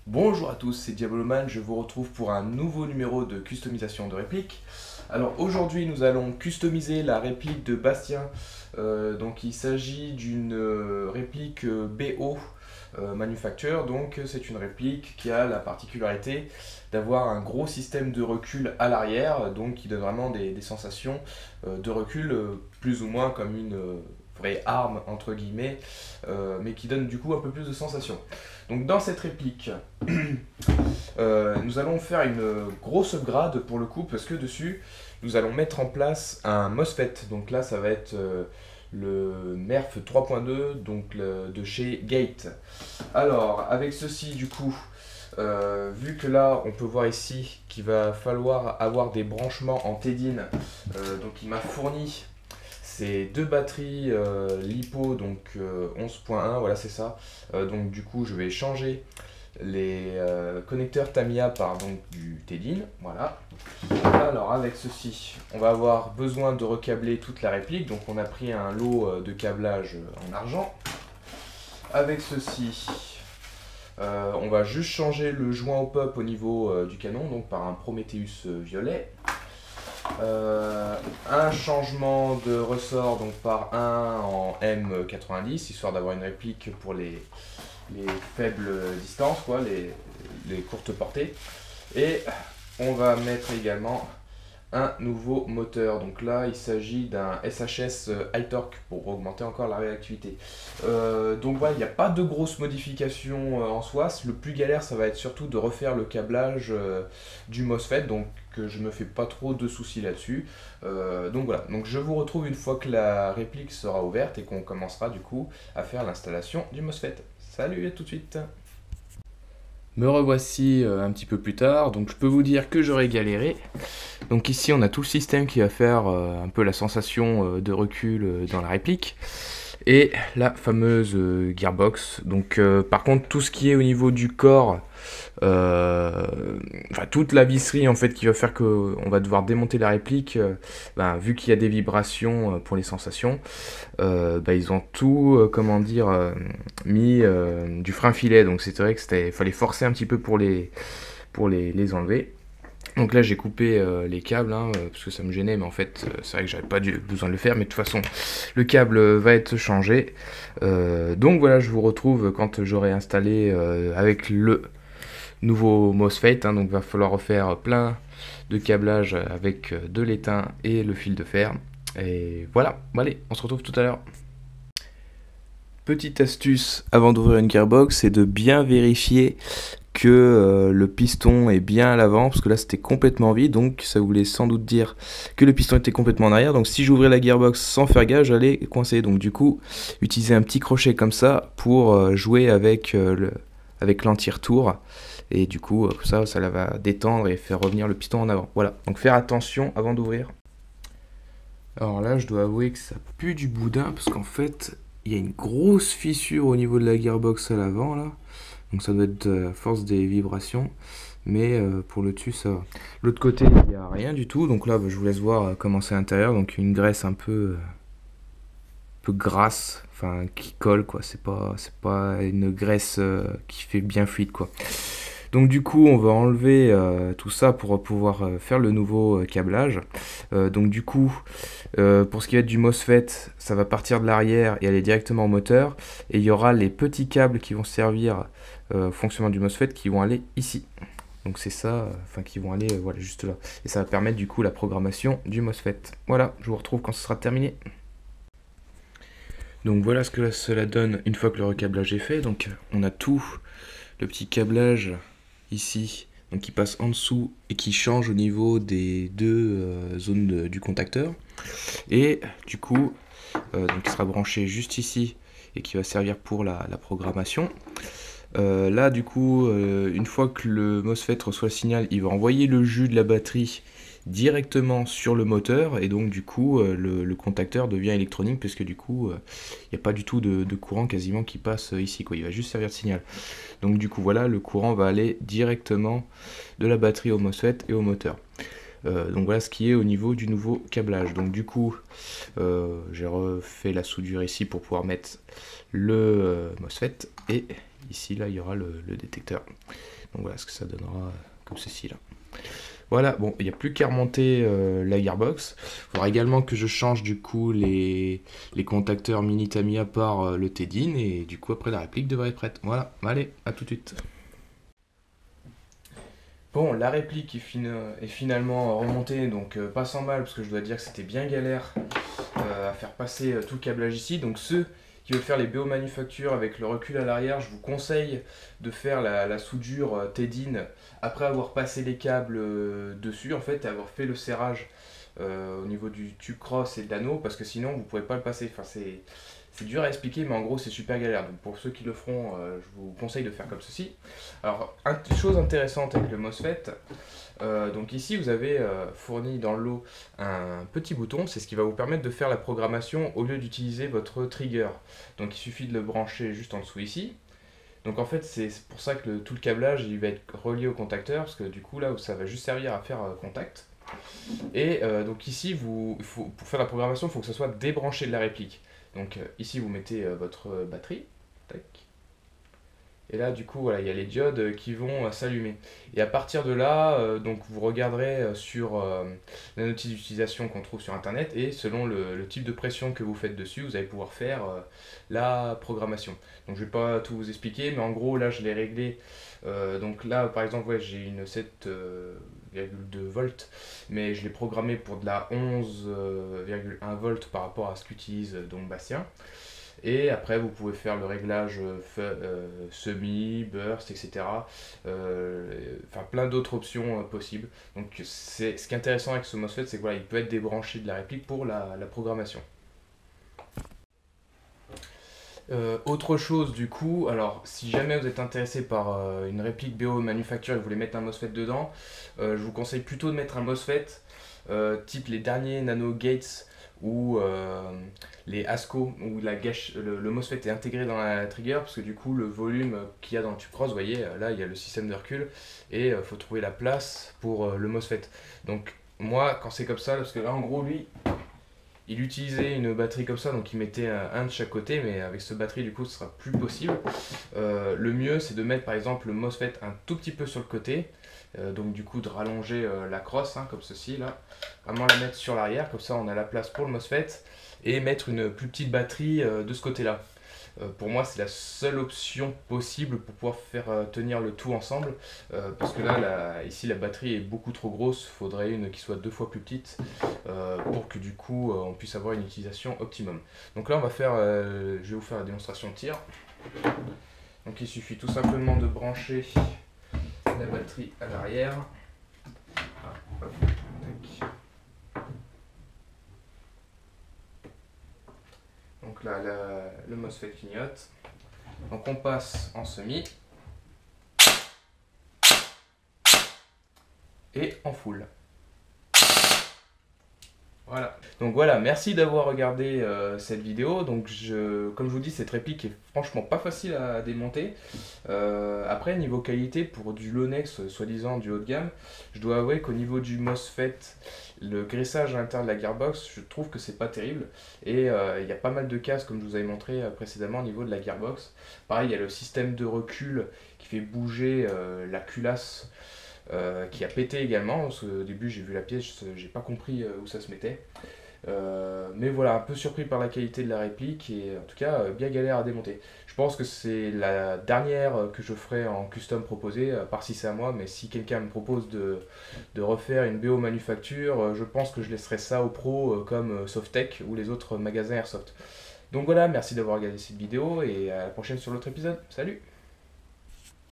Bonjour à tous, c'est Diaboloman, je vous retrouve pour un nouveau numéro de customisation de répliques. Alors aujourd'hui nous allons customiser la réplique de Bastien. Donc il s'agit d'une réplique BO Manufacture, donc c'est une réplique qui a la particularité d'avoir un gros système de recul à l'arrière, donc qui donne vraiment des sensations de recul plus ou moins comme une vraie arme entre guillemets, mais qui donne du coup un peu plus de sensations. Donc dans cette réplique, nous allons faire une grosse upgrade pour le coup, parce que dessus, nous allons mettre en place un MOSFET. Donc là, ça va être le MERF 3.2 donc de chez Gate. Alors, avec ceci, du coup, vu que là, on peut voir ici qu'il va falloir avoir des branchements en TEDIN, donc il m'a fourni ces deux batteries LiPo, donc 11.1, voilà c'est ça. Donc du coup, je vais changer les connecteurs Tamiya par donc du TEDIN, voilà. Alors avec ceci, on va avoir besoin de recabler toute la réplique, donc on a pris un lot de câblage en argent. Avec ceci, on va juste changer le joint au pop au niveau du canon, donc par un Prometheus violet. Un changement de ressort donc par un en M90, histoire d'avoir une réplique pour les faibles distances, quoi, les courtes portées. Et on va mettre également un nouveau moteur. Donc là, il s'agit d'un SHS High Torque pour augmenter encore la réactivité. Donc voilà, il n'y a pas de grosses modifications en soi. Le plus galère, ça va être surtout de refaire le câblage du MOSFET. Donc je me fais pas trop de soucis là-dessus. Donc voilà, donc je vous retrouve une fois que la réplique sera ouverte et qu'on commencera du coup à faire l'installation du MOSFET. Salut, à tout de suite. Me revoici un petit peu plus tard, donc je peux vous dire que j'aurais galéré. Donc ici on a tout le système qui va faire un peu la sensation de recul dans la réplique. Et la fameuse gearbox. Donc par contre tout ce qui est au niveau du corps, enfin toute la visserie en fait qui va faire qu'on va devoir démonter la réplique, vu qu'il y a des vibrations pour les sensations, ils ont tout comment dire mis du frein filet, donc c'est vrai que fallait forcer un petit peu pour les enlever. Donc là j'ai coupé les câbles parce que ça me gênait, mais en fait c'est vrai que j'avais pas besoin de le faire, mais de toute façon le câble va être changé. Donc voilà, je vous retrouve quand j'aurai installé avec le nouveau MOSFET, donc va falloir refaire plein de câblage avec de l'étain et le fil de fer. Et voilà, bon, allez, on se retrouve tout à l'heure. Petite astuce avant d'ouvrir une gearbox, c'est de bien vérifier que le piston est bien à l'avant, parce que là c'était complètement vide, donc ça voulait sans doute dire que le piston était complètement en arrière. Donc si j'ouvrais la gearbox sans faire gage, j'allais coincer. Donc du coup, utiliser un petit crochet comme ça pour jouer avec l'anti-retour. Et du coup, ça la va détendre et faire revenir le piston en avant. Voilà, donc faire attention avant d'ouvrir. Alors là, je dois avouer que ça pue du boudin, parce qu'en fait, il y a une grosse fissure au niveau de la gearbox à l'avant, là. Donc ça doit être à force des vibrations. Mais pour le dessus, ça va. L'autre côté, il n'y a rien du tout. Donc là, je vous laisse voir comment c'est à l'intérieur. Donc une graisse un peu grasse, enfin qui colle, quoi. C'est pas une graisse qui fait bien fluide, quoi. Donc du coup, on va enlever tout ça pour pouvoir faire le nouveau câblage. Donc du coup, pour ce qui va être du MOSFET, ça va partir de l'arrière et aller directement au moteur. Et il y aura les petits câbles qui vont servir au fonctionnement du MOSFET qui vont aller ici. Donc c'est ça, qui vont aller voilà, juste là. Et ça va permettre du coup la programmation du MOSFET. Voilà, je vous retrouve quand ce sera terminé. Donc voilà ce que cela donne une fois que le recablage est fait. Donc on a tout le petit câblage ici, donc qui passe en dessous et qui change au niveau des deux zones du contacteur. Et du coup, donc il sera branché juste ici et qui va servir pour la programmation. Là du coup, une fois que le MOSFET reçoit le signal, il va envoyer le jus de la batterie directement sur le moteur, et donc du coup le contacteur devient électronique, parce que du coup il n'y a pas du tout de courant quasiment qui passe ici, quoi. Il va juste servir de signal. Donc du coup voilà, le courant va aller directement de la batterie au MOSFET et au moteur. Donc voilà ce qui est au niveau du nouveau câblage. Donc du coup j'ai refait la soudure ici pour pouvoir mettre le MOSFET, et ici là il y aura le détecteur. Donc voilà ce que ça donnera comme ceci là. Voilà, bon, il n'y a plus qu'à remonter la gearbox. Il faudra également que je change du coup les contacteurs mini Tamiya par le Tedin et du coup après la réplique devrait être prête. Voilà, allez, à tout de suite. Bon, la réplique est finalement remontée, donc pas sans mal parce que je dois dire que c'était bien galère à faire passer tout le câblage ici. Donc ceux qui veulent faire les BO manufacture avec le recul à l'arrière, je vous conseille de faire la soudure Tedin après avoir passé les câbles dessus en fait et avoir fait le serrage au niveau du tube cross et de l'anneau parce que sinon vous ne pourrez pas le passer. Enfin, c'est dur à expliquer mais en gros c'est super galère. Donc pour ceux qui le feront, je vous conseille de faire comme ceci. Alors, une chose intéressante avec le MOSFET, donc ici vous avez fourni dans le lot un petit bouton, c'est ce qui va vous permettre de faire la programmation au lieu d'utiliser votre trigger. Donc il suffit de le brancher juste en dessous ici. Donc en fait c'est pour ça que tout le câblage il va être relié au contacteur, parce que du coup là ça va juste servir à faire contact. Et donc ici pour faire la programmation il faut que ça soit débranché de la réplique. Donc ici vous mettez votre batterie, tac. Et là, du coup, voilà, il y a les diodes qui vont s'allumer. Et à partir de là, donc vous regarderez sur la notice d'utilisation qu'on trouve sur Internet et selon le type de pression que vous faites dessus, vous allez pouvoir faire la programmation. Donc je ne vais pas tout vous expliquer, mais en gros, là, je l'ai réglé. Donc là, par exemple, ouais, j'ai une 7,2 volts, mais je l'ai programmé pour de la 11,1 volts par rapport à ce qu'utilise donc Bastien. Et après, vous pouvez faire le réglage semi, burst, etc. Enfin, plein d'autres options possibles. Donc, ce qui est intéressant avec ce MOSFET, c'est que voilà, il peut être débranché de la réplique pour la programmation. Autre chose du coup, alors si jamais vous êtes intéressé par une réplique BO manufacture et vous voulez mettre un MOSFET dedans, je vous conseille plutôt de mettre un MOSFET type les derniers Nano Gates ou les ASCO où le MOSFET est intégré dans la trigger parce que du coup le volume qu'il y a dans le tube cross, vous voyez là il y a le système de recul et il faut trouver la place pour le MOSFET. Donc moi quand c'est comme ça, parce que là en gros lui il utilisait une batterie comme ça, donc il mettait un de chaque côté, mais avec cette batterie du coup ce sera plus possible. Le mieux c'est de mettre par exemple le MOSFET un tout petit peu sur le côté, donc du coup de rallonger la crosse comme ceci là, vraiment la mettre sur l'arrière, comme ça on a la place pour le MOSFET, et mettre une plus petite batterie de ce côté là. Pour moi c'est la seule option possible pour pouvoir faire tenir le tout ensemble, parce que là ici la batterie est beaucoup trop grosse, il faudrait une qui soit 2 fois plus petite pour que du coup on puisse avoir une utilisation optimum. Donc là on va faire, je vais vous faire la démonstration de tir. Donc il suffit tout simplement de brancher la batterie à l'arrière. Donc là, le MOSFET clignote. Donc on passe en semi et en full. Voilà. Donc voilà, merci d'avoir regardé cette vidéo. Donc comme je vous dis, cette réplique est franchement pas facile à démonter. Après, niveau qualité, pour du Lonex, soi-disant du haut de gamme, je dois avouer qu'au niveau du MOSFET, le graissage à l'intérieur de la gearbox, je trouve que c'est pas terrible. Et il y a pas mal de cases, comme je vous avais montré précédemment, au niveau de la gearbox. Pareil, il y a le système de recul qui fait bouger la culasse. Qui a pété également, parce qu'au début j'ai vu la pièce, j'ai pas compris où ça se mettait. Mais voilà, un peu surpris par la qualité de la réplique et en tout cas bien galère à démonter. Je pense que c'est la dernière que je ferai en custom proposé, à part si c'est à moi, mais si quelqu'un me propose de refaire une BO manufacture, je pense que je laisserai ça aux pros comme Softtech ou les autres magasins Airsoft. Donc voilà, merci d'avoir regardé cette vidéo et à la prochaine sur l'autre épisode. Salut!